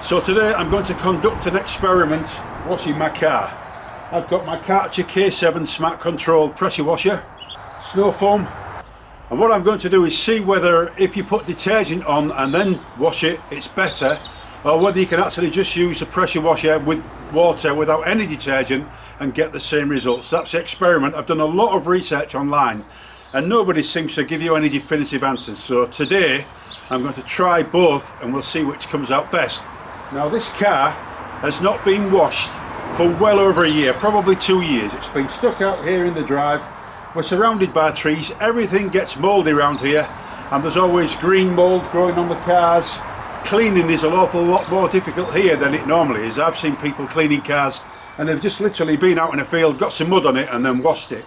So today I'm going to conduct an experiment washing my car. I've got my Karcher K7 smart control pressure washer, snow foam, and what I'm going to do is see whether if you put detergent on and then wash it, it's better, or whether you can actually just use a pressure washer with water without any detergent and get the same results. That's the experiment. I've done a lot of research online and nobody seems to give you any definitive answers. So today I'm going to try both and we'll see which comes out best. Now this car has not been washed for well over a year, probably 2 years. It's been stuck out here in the drive. We're surrounded by trees, everything gets mouldy around here, and there's always green mould growing on the cars. Cleaning is an awful lot more difficult here than it normally is. I've seen people cleaning cars and they've just literally been out in a field, got some mud on it and then washed it.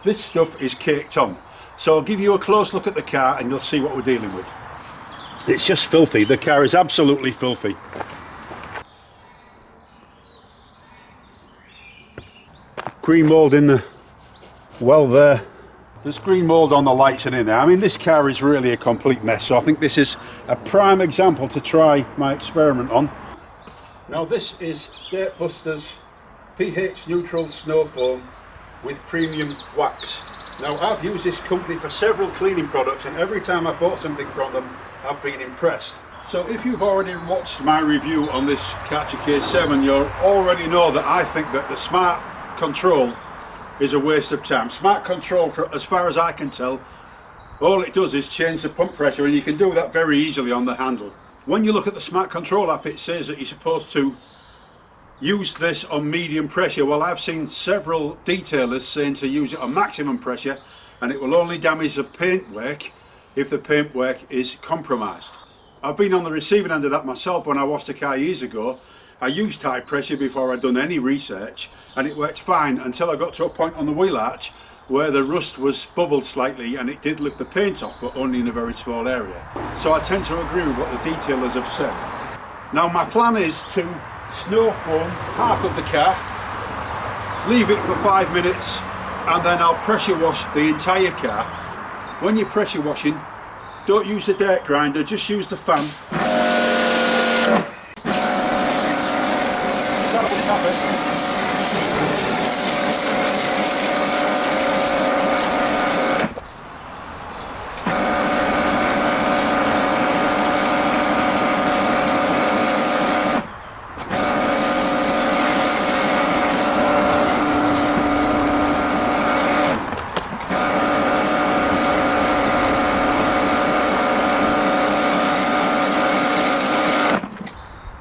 This stuff is caked on. So I'll give you a close look at the car and you'll see what we're dealing with. It's just filthy. The car is absolutely filthy. Green mould in the well there. There's green mould on the lights and in there. I mean, this car is really a complete mess, so I think this is a prime example to try my experiment on. Now this is Dirt Busters pH neutral snow foam with premium wax. Now I've used this company for several cleaning products and every time I bought something from them I've been impressed. So if you've already watched my review on this Karcher K7, you'll already know that I think that the smart control is a waste of time. Smart control, for as far as I can tell, all it does is change the pump pressure, and you can do that very easily on the handle. When you look at the smart control app, it says that you're supposed to use this on medium pressure. Well, I've seen several detailers saying to use it on maximum pressure and it will only damage the paintwork if the paintwork is compromised. I've been on the receiving end of that myself. When I washed a car years ago, I used high pressure before I'd done any research and it worked fine until I got to a point on the wheel arch where the rust was bubbled slightly and it did lift the paint off, but only in a very small area. So I tend to agree with what the detailers have said. Now my plan is to snow foam half of the car, leave it for 5 minutes, and then I'll pressure wash the entire car. When you're pressure washing, don't use the dirt grinder, just use the fan.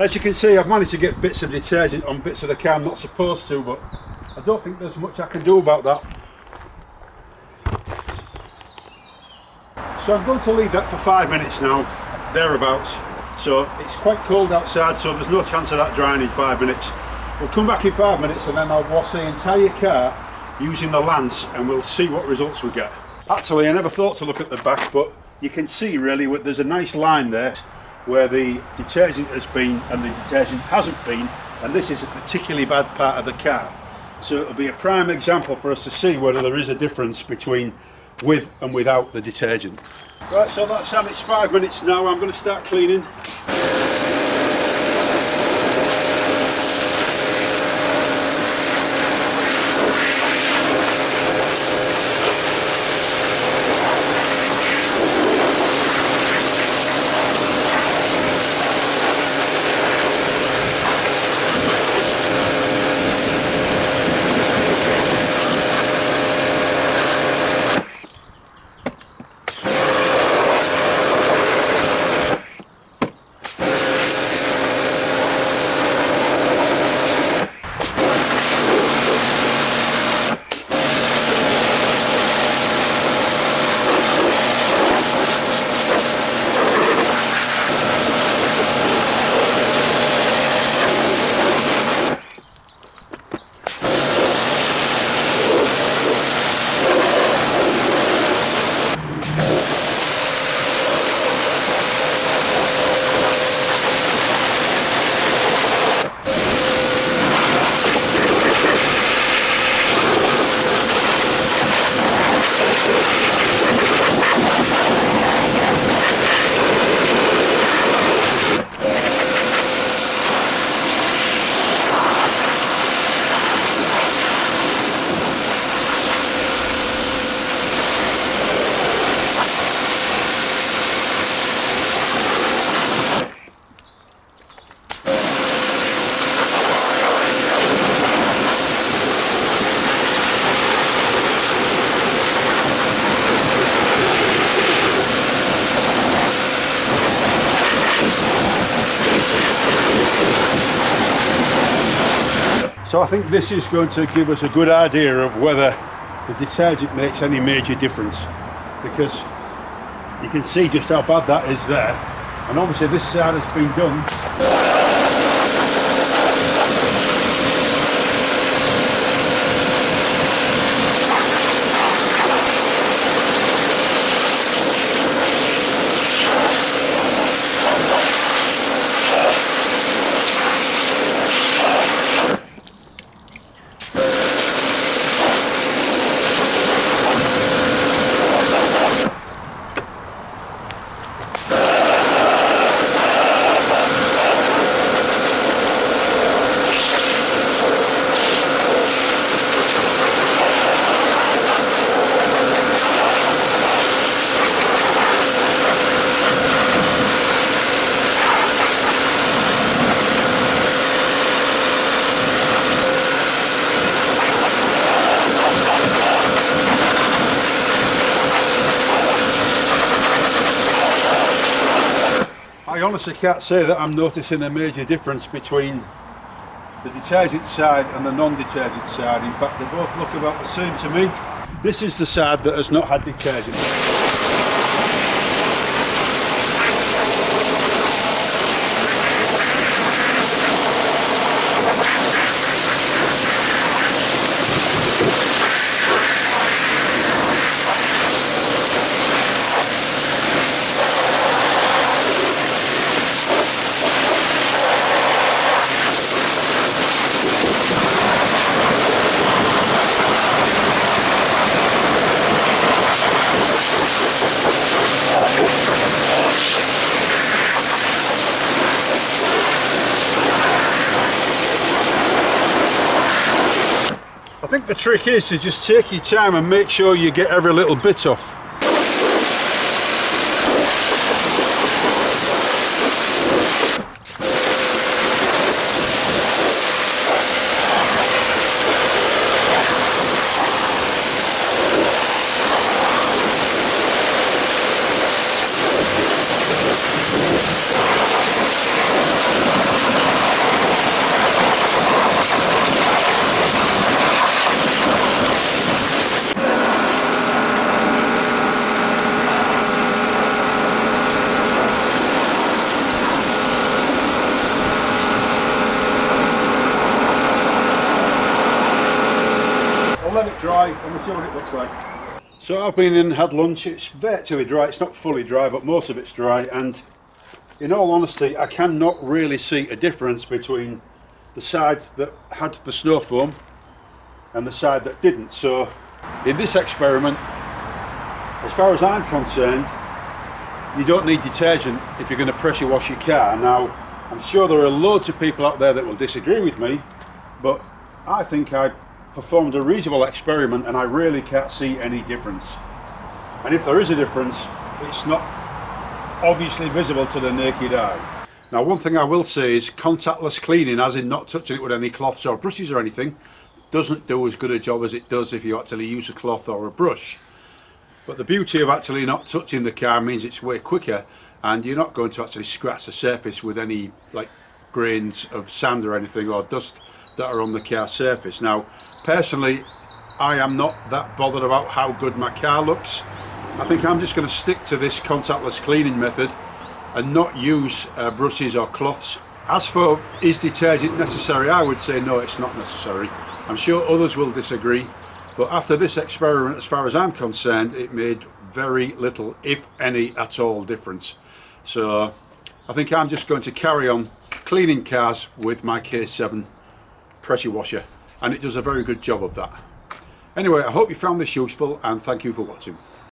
As you can see, I've managed to get bits of detergent on bits of the car I'm not supposed to, but I don't think there's much I can do about that. So I'm going to leave that for 5 minutes now, thereabouts. So it's quite cold outside, so there's no chance of that drying in 5 minutes. We'll come back in 5 minutes and then I'll wash the entire car using the lance and we'll see what results we get. Actually, I never thought to look at the back, but you can see really there's a nice line there where the detergent has been and the detergent hasn't been, and this is a particularly bad part of the car. So it'll be a prime example for us to see whether there is a difference between with and without the detergent. Right, so that's had its 5 minutes now. I'm going to start cleaning. So I think this is going to give us a good idea of whether the detergent makes any major difference, because you can see just how bad that is there, and obviously this side has been done. I honestly can't say that I'm noticing a major difference between the detergent side and the non-detergent side. In fact, they both look about the same to me. This is the side that has not had detergent. I think the trick is to just take your time and make sure you get every little bit off. Let it dry and we'll see what it looks like. So I've been in and had lunch. It's virtually dry. It's not fully dry, but most of it's dry, and in all honesty I cannot really see a difference between the side that had the snow foam and the side that didn't. So in this experiment, as far as I'm concerned, you don't need detergent if you're going to pressure wash your car. Now I'm sure there are loads of people out there that will disagree with me, but I think I performed a reasonable experiment and I really can't see any difference. And if there is a difference, it's not obviously visible to the naked eye. Now, one thing I will say is contactless cleaning, as in not touching it with any cloths or brushes or anything, doesn't do as good a job as it does if you actually use a cloth or a brush. But the beauty of actually not touching the car means it's way quicker, and you're not going to actually scratch the surface with any like grains of sand or anything or dust that are on the car surface. Now personally, I am not that bothered about how good my car looks. I think I'm just going to stick to this contactless cleaning method and not use brushes or cloths. As for is detergent necessary, I would say no, it's not necessary. I'm sure others will disagree, but after this experiment, as far as I'm concerned, it made very little, if any at all, difference. So I think I'm just going to carry on cleaning cars with my K7 pressure washer, and it does a very good job of that. Anyway, I hope you found this useful, and thank you for watching.